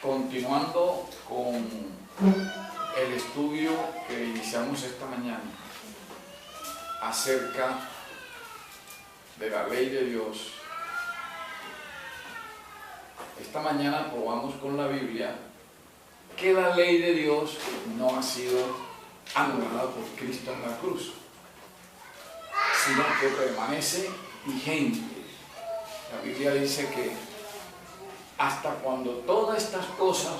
Continuando con el estudio que iniciamos esta mañana acerca de la ley de Dios, esta mañana probamos con la Biblia que la ley de Dios no ha sido anulada por Cristo en la cruz, sino que permanece vigente. La Biblia dice que hasta cuando todas estas cosas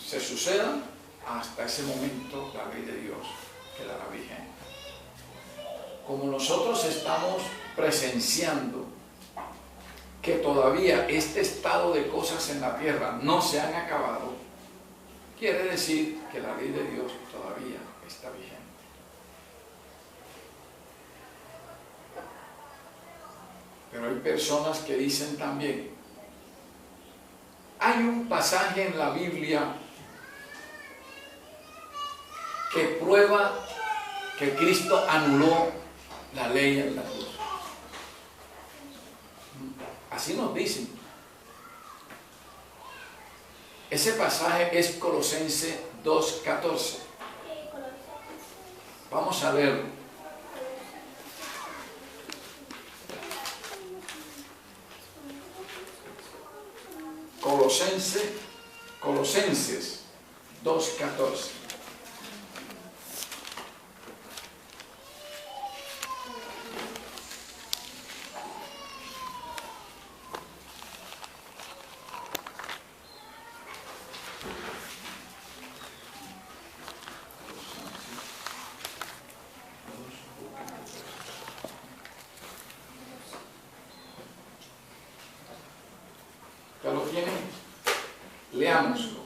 se sucedan, hasta ese momento la ley de Dios quedará vigente. Como nosotros estamos presenciando que todavía este estado de cosas en la tierra no se han acabado, quiere decir que la ley de Dios todavía está vigente. Pero hay personas que dicen también, hay un pasaje en la Biblia que prueba que Cristo anuló la ley en la cruz. Así nos dicen. Ese pasaje es Colosenses 2:14. Vamos a verlo. Colosenses 2:14. ¿Ya lo tienen? Leámoslo.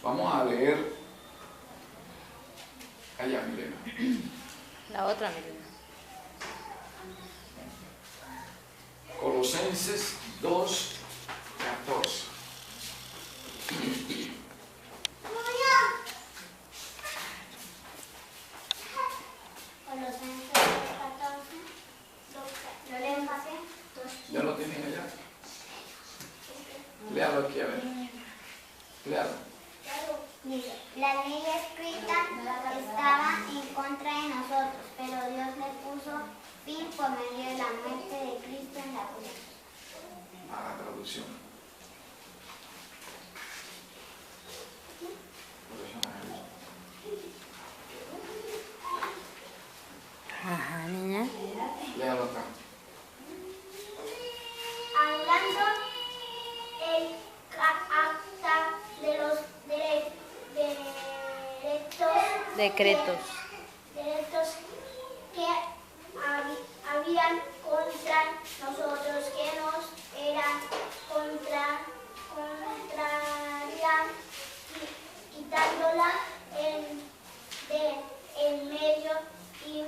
Vamos a leer allá, Milena. La otra, Milena. Colosenses 2:14. ¿Ya lo tienen allá? Léalo aquí, a ver. Léalo. La ley escrita estaba en contra de nosotros, pero Dios le puso fin por medio de la muerte de Cristo en la cruz. A la traducción. Ajá, niña. Léalo acá. Hablando el acta de los Decretos. derechos que habían contra nosotros, que nos eran contraria, quitándola en medio y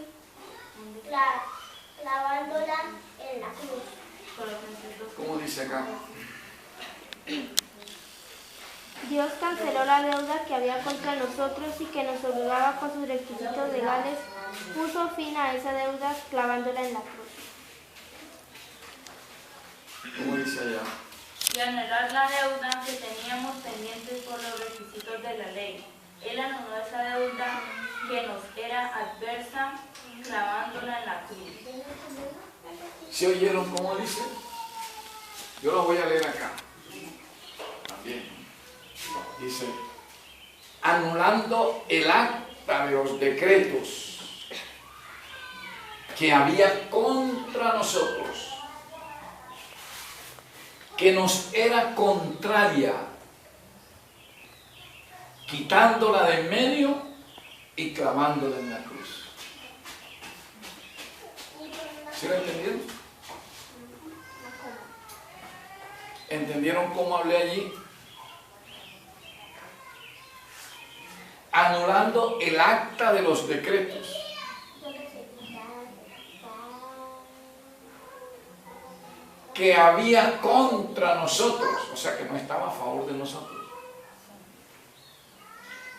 clavándola en la cruz. ¿Cómo dice acá? Dios canceló la deuda que había contra nosotros y que nos obligaba con sus requisitos legales, puso fin a esa deuda clavándola en la cruz. ¿Cómo dice allá? Y anular la deuda que teníamos pendientes por los requisitos de la ley. Él anuló esa deuda que nos era adversa, clavándola en la cruz. ¿Sí oyeron cómo dice? Yo lo voy a leer acá. También. Dice, anulando el acta de los decretos que había contra nosotros, que nos era contraria, quitándola de en medio y clavándola en la cruz. ¿Sí lo entendieron? ¿Entendieron cómo hablé allí? Anulando el acta de los decretos. Que había contra nosotros, o sea que no estaba a favor de nosotros,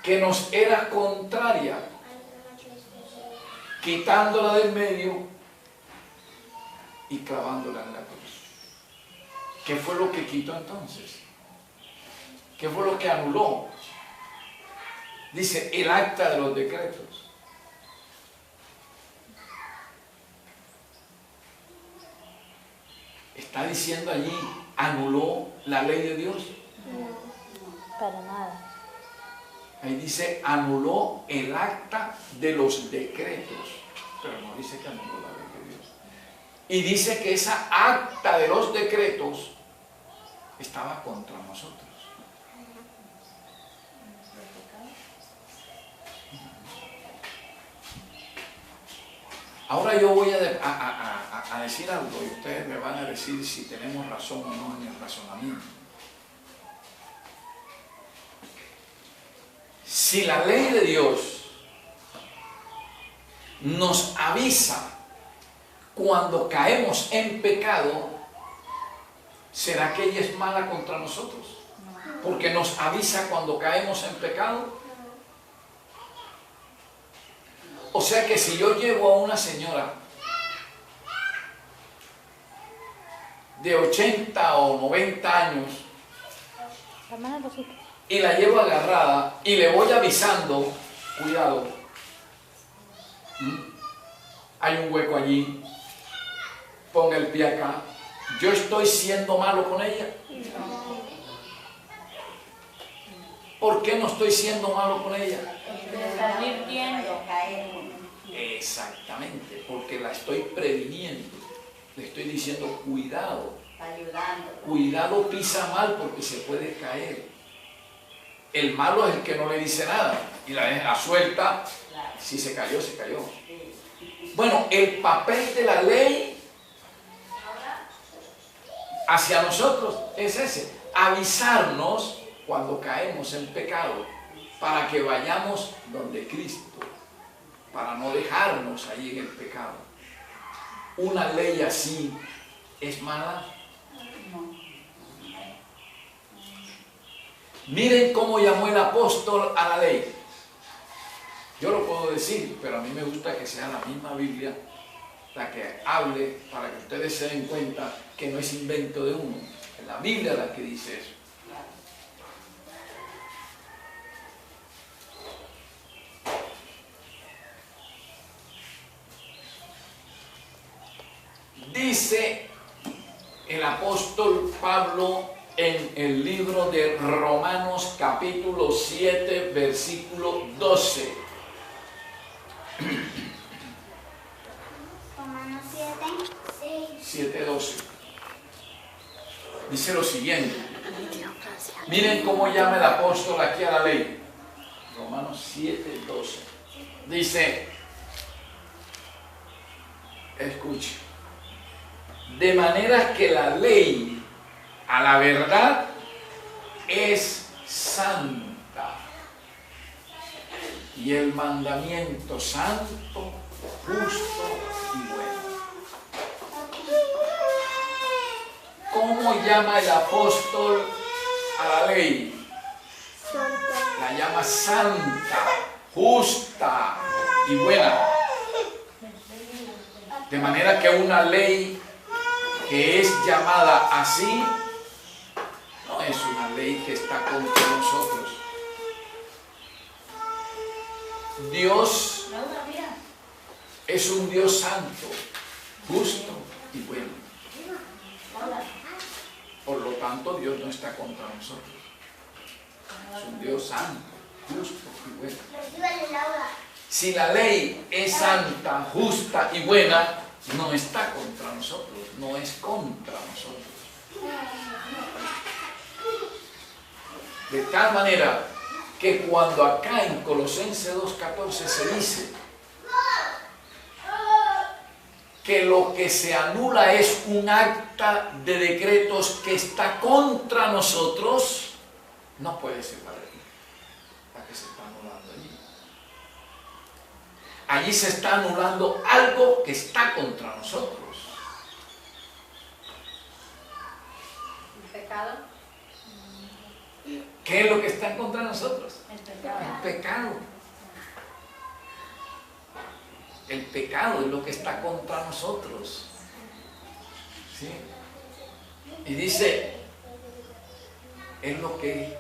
que nos era contraria, quitándola del medio y clavándola en la cruz. ¿Qué fue lo que quitó entonces? ¿Qué fue lo que anuló? Dice el acta de los decretos. Está diciendo allí, anuló la ley de Dios. Para nada. Ahí dice, anuló el acta de los decretos. Pero no dice que anuló la ley de Dios. Y dice que esa acta de los decretos estaba contra nosotros. Ahora yo voy a decir algo y ustedes me van a decir si tenemos razón o no en el razonamiento. Si la ley de Dios nos avisa cuando caemos en pecado, ¿será que ella es mala contra nosotros? Porque nos avisa cuando caemos en pecado. O sea que si yo llevo a una señora de 80 o 90 años y la llevo agarrada y le voy avisando, cuidado, hay un hueco allí, ponga el pie acá, ¿yo estoy siendo malo con ella? ¿Por qué no estoy siendo malo con ella? Te está advirtiendo. Exactamente, porque la estoy previniendo. Le estoy diciendo, cuidado. Cuidado, pisa mal porque se puede caer. El malo es el que no le dice nada y la deja suelta. Si se cayó, se cayó. Bueno, el papel de la ley hacia nosotros es ese, avisarnos cuando caemos en pecado, para que vayamos donde Cristo, para no dejarnos ahí en el pecado. ¿Una ley así es mala? Miren cómo llamó el apóstol a la ley. Yo lo puedo decir, pero a mí me gusta que sea la misma Biblia la que hable, para que ustedes se den cuenta que no es invento de uno. Es la Biblia la que dice eso. Dice el apóstol Pablo en el libro de Romanos capítulo 7 versículo 12. Romanos 7, 7:12. Dice lo siguiente. Miren cómo llama el apóstol aquí a la ley. Romanos 7:12. Dice, escuche, de manera que la ley a la verdad es santa y el mandamiento santo, justo y bueno. ¿Cómo llama el apóstol a la ley? La llama santa, justa y buena. De manera que una ley que es llamada así no es una ley que está contra nosotros. Dios es un Dios santo, justo y bueno. Por lo tanto, Dios no está contra nosotros. Es un Dios santo, justo y bueno. Si la ley es santa, justa y buena, no está contra nosotros, no es contra nosotros. De tal manera que cuando acá en Colosenses 2:14 se dice que lo que se anula es un acta de decretos que está contra nosotros, no puede ser para aquí, la que se está anulando allí. Allí se está anulando algo que está contra nosotros. ¿El pecado? ¿Qué es lo que está contra nosotros? El pecado. El pecado. El pecado es lo que está contra nosotros. ¿Sí? Y dice, es lo que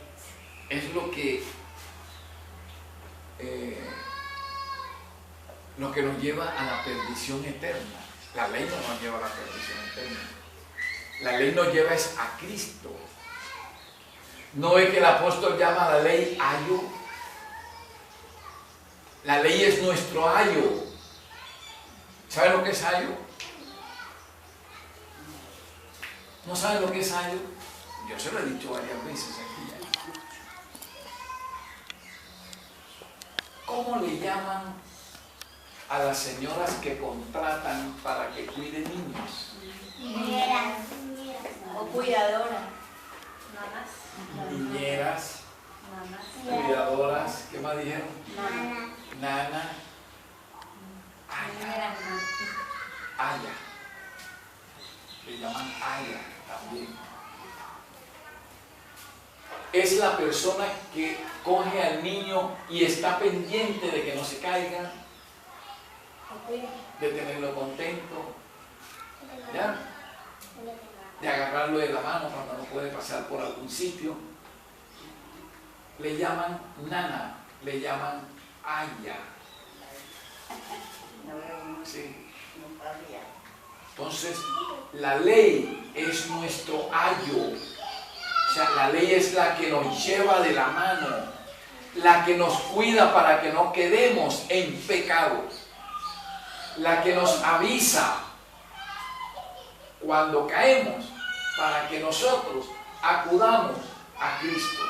nos lleva a la perdición eterna. La ley no nos lleva a la perdición eterna. La ley nos lleva es a Cristo. No es que el apóstol llama a la ley ayo. La ley es nuestro ayo. ¿Saben lo que es ayo? ¿No saben lo que es ayo? Yo se lo he dicho varias veces aquí. ¿Cómo le llaman a las señoras que contratan para que cuiden niños? Niñeras. O cuidadora. Niñeras, Mamás. cuidadoras, ¿qué más dijeron? Nana. Nana, aya, aya. Le llaman aya también. Es la persona que coge al niño y está pendiente de que no se caiga, de tenerlo contento, ¿ya? De agarrarlo de la mano cuando no puede pasar por algún sitio. Le llaman nana, le llaman aya. Sí. Entonces, la ley es nuestro ayo. O sea, la ley es la que nos lleva de la mano, la que nos cuida para que no quedemos en pecado, la que nos avisa cuando caemos para que nosotros acudamos a Cristo.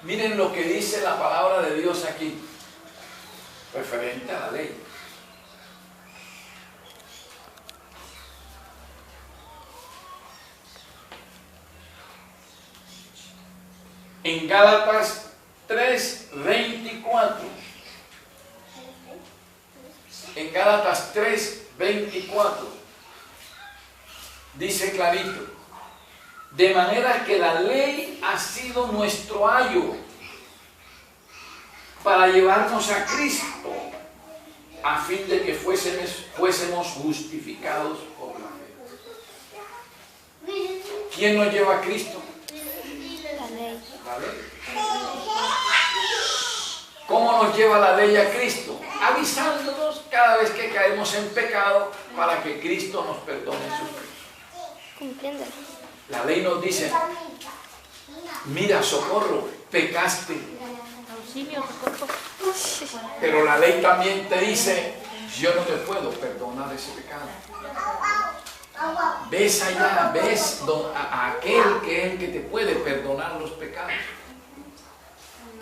Miren lo que dice la palabra de Dios aquí, referente a la ley. En Gálatas 3:24. En Gálatas 3:24 dice clarito: de manera que la ley ha sido nuestro ayo para llevarnos a Cristo, a fin de que fuésemos justificados por la fe. ¿Quién nos lleva a Cristo? La ley. La ley. ¿Cómo nos lleva la ley a Cristo? Avisándonos cada vez que caemos en pecado para que Cristo nos perdone sus pecados. Cumpliéndolo. La ley nos dice, mira, socorro, pecaste. Auxilio, socorro. Pero la ley también te dice, yo no te puedo perdonar ese pecado. Ves allá, ves a aquel que es el que te puede perdonar los pecados.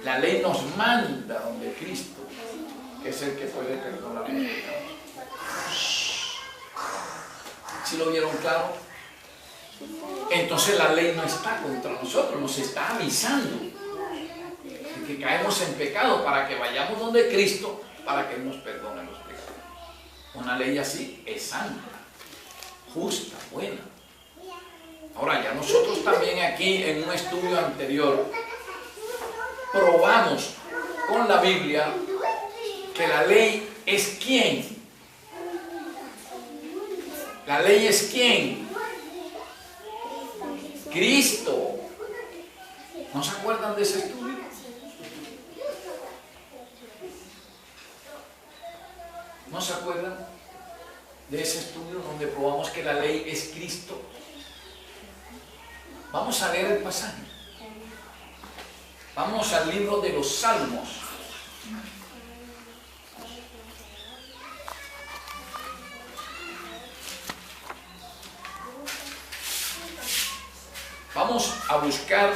La ley nos manda donde Cristo, que es el que puede perdonar los pecados. ¿Sí lo vieron claro? Entonces la ley no está contra nosotros, nos está avisando de que caemos en pecado para que vayamos donde Cristo para que Él nos perdone los pecados. Una ley así es santa, justa, buena. Ahora ya nosotros también aquí en un estudio anterior probamos con la Biblia que la ley es ¿quién? La ley es ¿quién? Cristo. ¿No se acuerdan de ese estudio? ¿No se acuerdan de ese estudio donde probamos que la ley es Cristo? Vamos a leer el pasaje. Vamos al libro de los Salmos. Vamos a buscar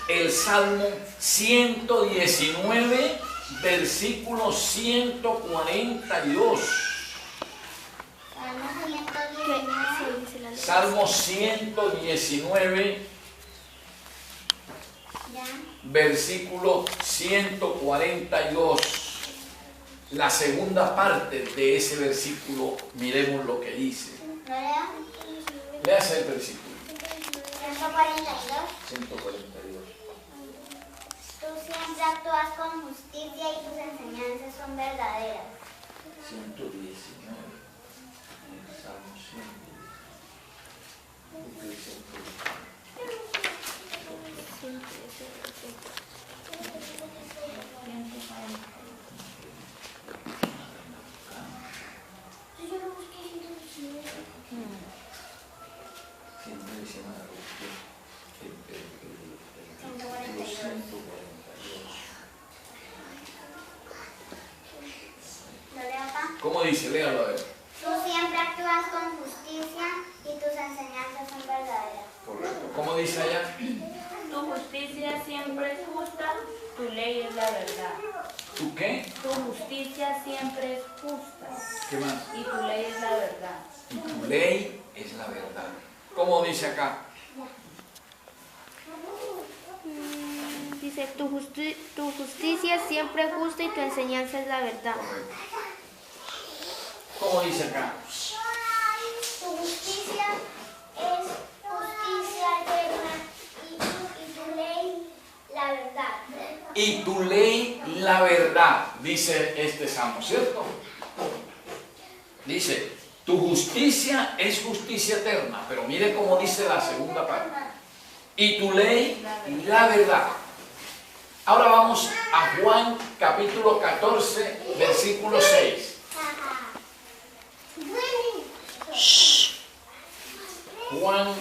el Salmo 119, versículo 142. ¿Qué dice la ley? Salmo 119, versículo 142. La segunda parte de ese versículo, miremos lo que dice. ¿Lo leo? Léase el versículo. 142. 142. Tú siempre actúas con justicia y tus enseñanzas son verdaderas. 119. El Salmo 142. ¿Lo leo acá? ¿Cómo dice? Léalo a ver. Tú siempre actúas con justicia y tus enseñanzas son verdaderas. Correcto. ¿Cómo dice allá? Tu justicia siempre es justa, tu ley es la verdad. ¿Tú qué? Tu justicia siempre es justa ¿Qué más? y tu ley es la verdad. Y tu ley es la verdad. ¿Cómo dice acá? Dice, tu justicia siempre es justa y tu enseñanza es la verdad. Correcto. ¿Cómo dice acá? Tu justicia es justicia eterna y tu ley la verdad. Y tu ley la verdad, dice este salmo, ¿cierto? Dice, tu justicia es justicia eterna, pero mire cómo dice la segunda parte. Y tu ley la verdad. Ahora vamos a Juan capítulo 14, versículo 6. Juan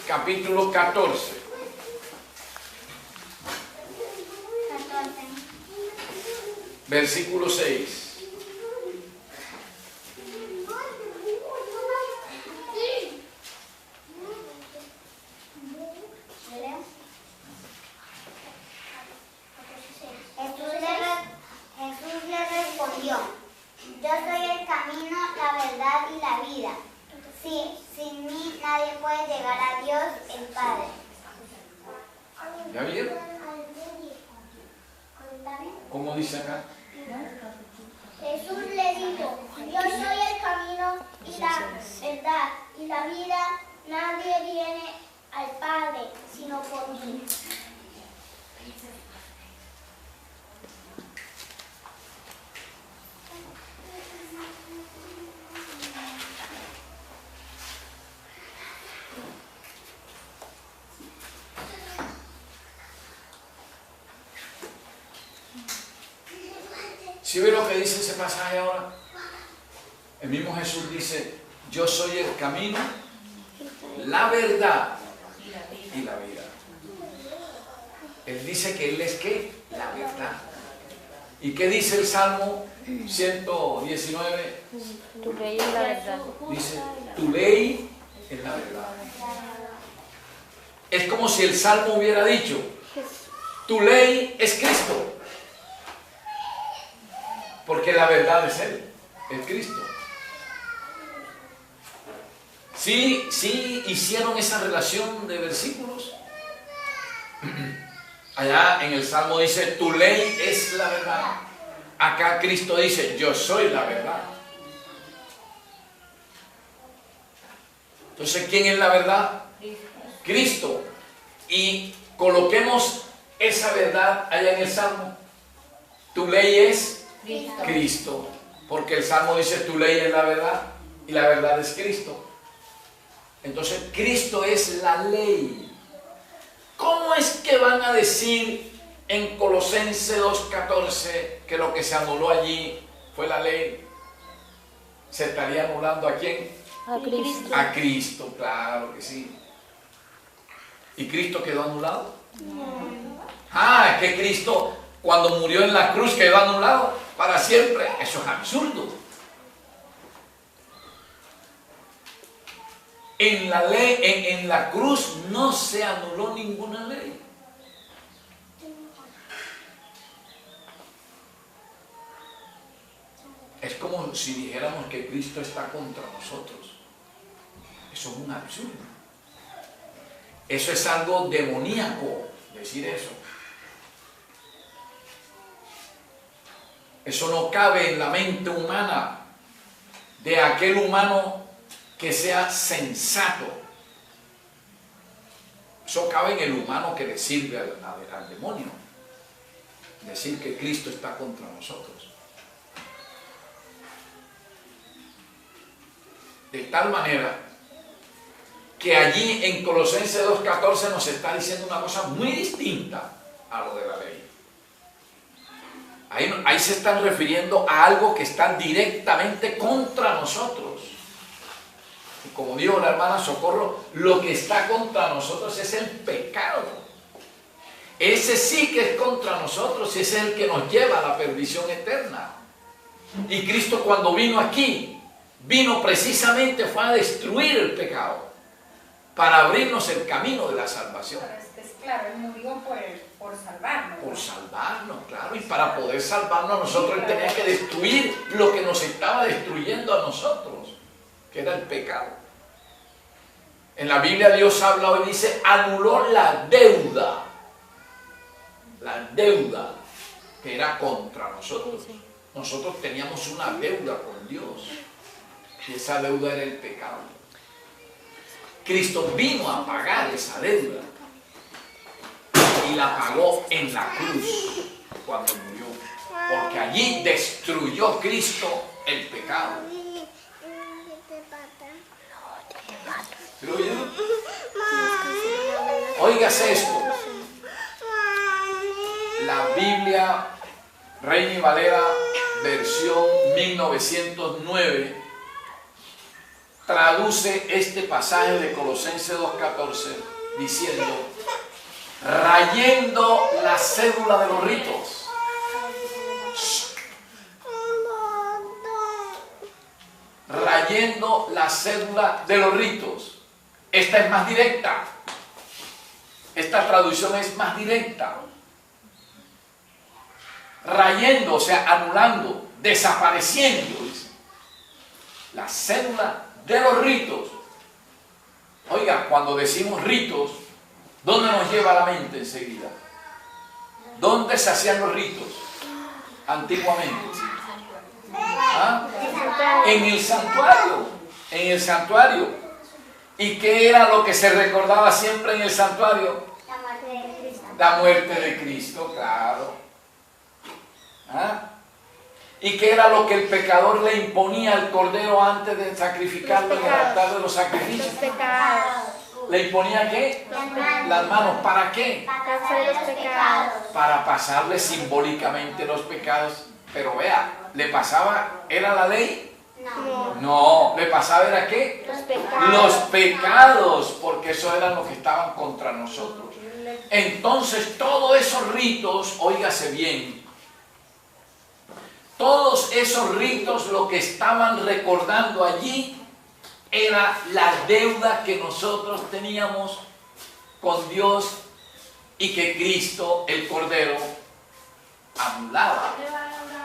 capítulo 14. 14. Versículo 6. Jesús le respondió, yo soy el camino, la verdad y la vida. Sí, sin mí nadie puede llegar a Dios el Padre. ¿Ya vieron? ¿Cómo dice acá? Jesús le dijo, yo soy el camino y la verdad y la vida. Nadie viene al Padre sino por mí. ¿Sí ve lo que dice ese pasaje ahora? El mismo Jesús dice, yo soy el camino, la verdad y la vida. Él dice que Él es ¿qué? La verdad. ¿Y qué dice el Salmo 119? Tu ley es la verdad. Dice, tu ley es la verdad. Es como si el Salmo hubiera dicho, tu ley es Cristo. Porque la verdad es Él, es Cristo. Sí hicieron esa relación de versículos. Allá en el Salmo dice, tu ley es la verdad. Acá Cristo dice, yo soy la verdad. Entonces, ¿quién es la verdad? Cristo. Y coloquemos esa verdad allá en el Salmo. Tu ley es Cristo. Porque el Salmo dice, tu ley es la verdad y la verdad es Cristo. Entonces, Cristo es la ley. ¿Cómo es que van a decir en Colosenses 2:14 que lo que se anuló allí fue la ley? ¿Se estaría anulando a quién? A Cristo. A Cristo, claro que sí. ¿Y Cristo quedó anulado? Ah, es que Cristo cuando murió en la cruz quedó anulado para siempre. Eso es absurdo. En la ley, en la cruz no se anuló ninguna ley. Es como si dijéramos que Cristo está contra nosotros. Eso es un absurdo. Eso es algo demoníaco, decir eso. Eso no cabe en la mente humana de aquel humano que sea sensato. Eso cabe en el humano que le sirve al demonio. Decir que Cristo está contra nosotros. De tal manera que allí en Colosenses 2:14 nos está diciendo una cosa muy distinta a lo de la ley. Ahí se están refiriendo a algo que está directamente contra nosotros. Y como dijo la hermana Socorro, lo que está contra nosotros es el pecado. Ese sí que es contra nosotros y ese es el que nos lleva a la perdición eterna. Y Cristo cuando vino aquí, vino precisamente fue a destruir el pecado, para abrirnos el camino de la salvación. Pero es claro, Él murió por salvarnos. Por salvarnos, claro. Y para poder salvarnos nosotros Él tenía que destruir lo que nos estaba destruyendo a nosotros, que era el pecado. En la Biblia Dios habla hoy, dice, anuló la deuda que era contra nosotros. Nosotros teníamos una deuda con Dios y esa deuda era el pecado. Cristo vino a pagar esa deuda y la pagó en la cruz cuando murió, porque allí destruyó Cristo el pecado. ¿Lo oyeron? Óigase esto. La Biblia Reina y Valera versión 1909 traduce este pasaje de Colosenses 2:14 diciendo: rayendo la cédula de los ritos. Rayendo la cédula de los ritos. Esta es más directa. Esta traducción es más directa. Rayendo, o sea, anulando, desapareciendo, dice. La cédula de los ritos. Oiga, cuando decimos ritos, ¿dónde nos lleva la mente enseguida? ¿Dónde se hacían los ritos antiguamente? ¿Ah? En el santuario. En el santuario. ¿Y qué era lo que se recordaba siempre en el santuario? La muerte de Cristo. La muerte de Cristo, claro. ¿Ah? ¿Y qué era lo que el pecador le imponía al cordero antes de sacrificarlo en el altar de los sacrificios? Los pecados. ¿Le imponía qué? Las manos. ¿Para qué? Para pasar los pecados. Para pasarle simbólicamente los pecados. Pero vea, ¿le pasaba, era la ley? No. No, ¿le pasaba era qué? Los pecados. Los pecados, porque eso eran los que estaban contra nosotros. Entonces, todos esos ritos, óigase bien, todos esos ritos lo que estaban recordando allí era la deuda que nosotros teníamos con Dios y que Cristo, el Cordero, anulaba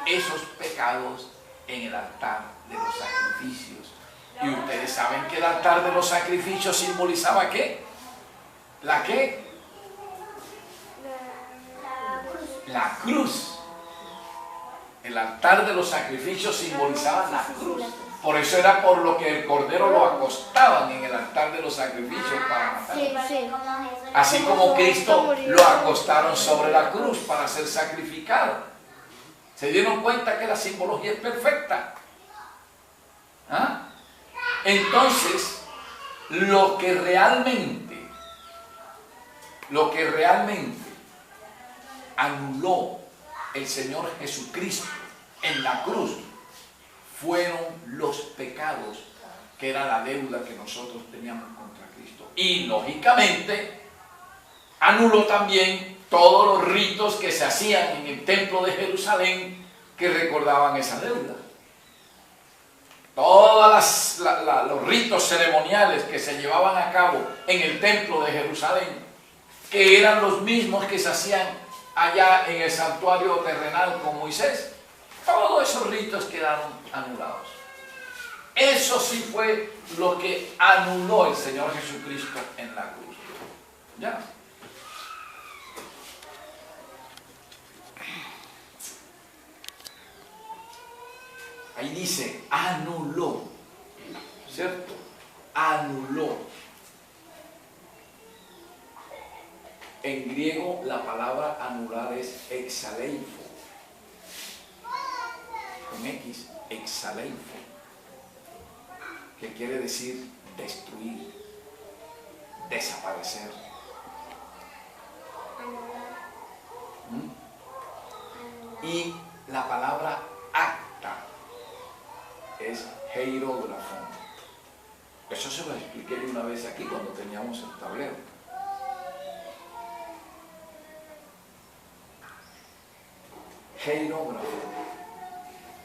esos pecados en el altar de los sacrificios. Y ustedes saben que el altar de los sacrificios simbolizaba ¿qué? ¿La qué? La cruz. El altar de los sacrificios simbolizaba la cruz. Por eso era por lo que el cordero lo acostaban en el altar de los sacrificios para matarlo. Así como Cristo lo acostaron sobre la cruz para ser sacrificado. ¿Se dieron cuenta que la simbología es perfecta? ¿Ah? Entonces, lo que realmente anuló el Señor Jesucristo en la cruz fueron los pecados, que era la deuda que nosotros teníamos contra Cristo. Y lógicamente anuló también todos los ritos que se hacían en el templo de Jerusalén que recordaban esa deuda. Todos los ritos ceremoniales que se llevaban a cabo en el templo de Jerusalén, que eran los mismos que se hacían allá en el santuario terrenal con Moisés, todos esos ritos quedaron anulados. Eso sí fue lo que anuló el Señor Jesucristo en la cruz. Ya. Ahí dice, anuló, ¿cierto? Anuló. En griego la palabra anular es exaleifo. Con X, exaleifo. Que quiere decir destruir, desaparecer. Y la palabra acta es hierógrafo. Eso se lo expliqué una vez aquí cuando teníamos el tablero. Hierógrafo.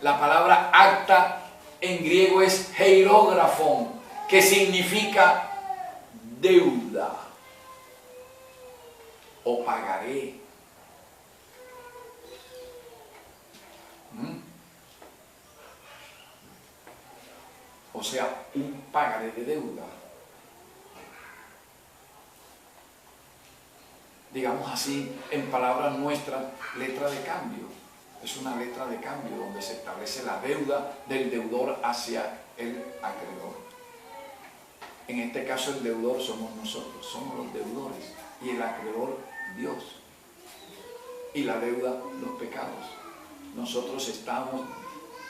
La palabra acta en griego es hierógrafo, que significa deuda o pagaré. O sea, un pagaré de deuda. Digamos así, en palabras nuestras, letra de cambio. Es una letra de cambio donde se establece la deuda del deudor hacia el acreedor. En este caso el deudor somos nosotros, somos los deudores, y el acreedor Dios. Y la deuda, los pecados. Nosotros estamos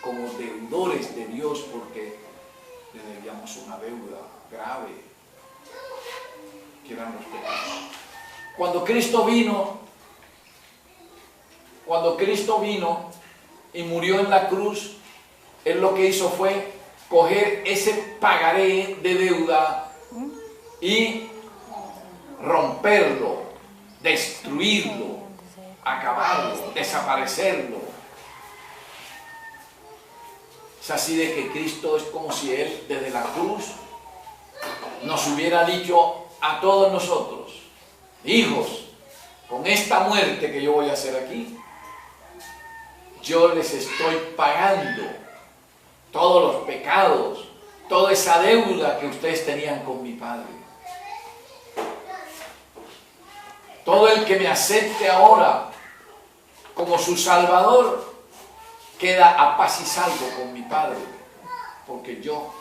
como deudores de Dios porque le debíamos una deuda grave, que eran los pecados. Cuando Cristo vino y murió en la cruz, Él lo que hizo fue coger ese pagaré de deuda y romperlo, destruirlo, acabarlo, desaparecerlo. Es así de que Cristo es como si Él desde la cruz nos hubiera dicho a todos nosotros: hijos, con esta muerte que yo voy a hacer aquí, yo les estoy pagando todos los pecados, toda esa deuda que ustedes tenían con mi Padre. Todo el que me acepte ahora como su Salvador queda a paz y salvo con mi Padre, porque yo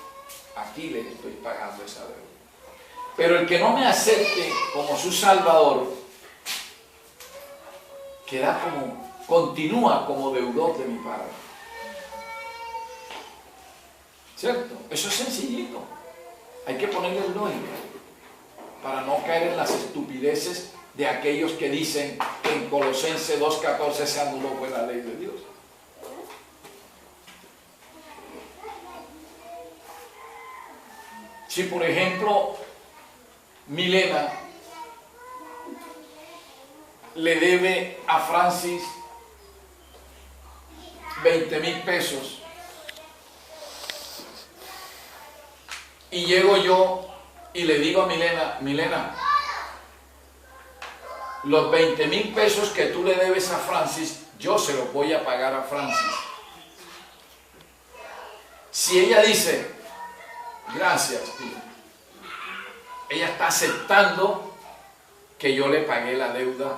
aquí le estoy pagando esa deuda. Pero el que no me acepte como su Salvador continúa como deudor de mi Padre. ¿Cierto? Eso es sencillito. Hay que ponerle lógica para no caer en las estupideces de aquellos que dicen que en Colosenses 2:14 se anuló pues la ley de Dios. Si por ejemplo Milena le debe a Francis 20,000 pesos y llego yo y le digo a Milena: Milena, los 20,000 pesos que tú le debes a Francis, yo se los voy a pagar a Francis. Si ella dice: gracias, tío, ella está aceptando que yo le pagué la deuda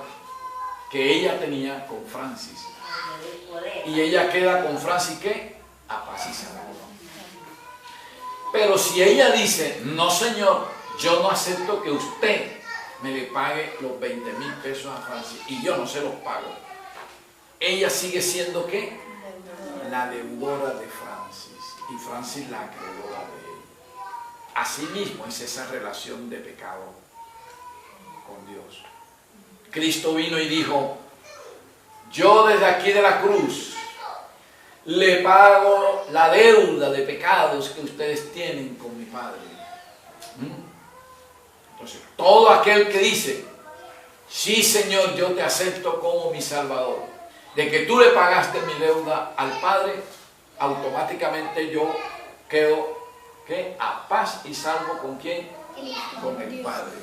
que ella tenía con Francis. Y ella queda con Francis, ¿qué? A paz y salvo. Pero si ella dice: no señor, yo no acepto que usted me le pague los 20,000 pesos a Francis y yo no se los pago, ella sigue siendo ¿qué? La deudora de Francis y Francis la acreedora de él. Asimismo es esa relación de pecado con Dios. Cristo vino y dijo: yo desde aquí de la cruz le pago la deuda de pecados que ustedes tienen con mi Padre. Entonces, todo aquel que dice: sí Señor, yo te acepto como mi Salvador, de que tú le pagaste mi deuda al Padre, automáticamente yo quedo ¿qué? A paz y salvo ¿con quién? Con el Padre.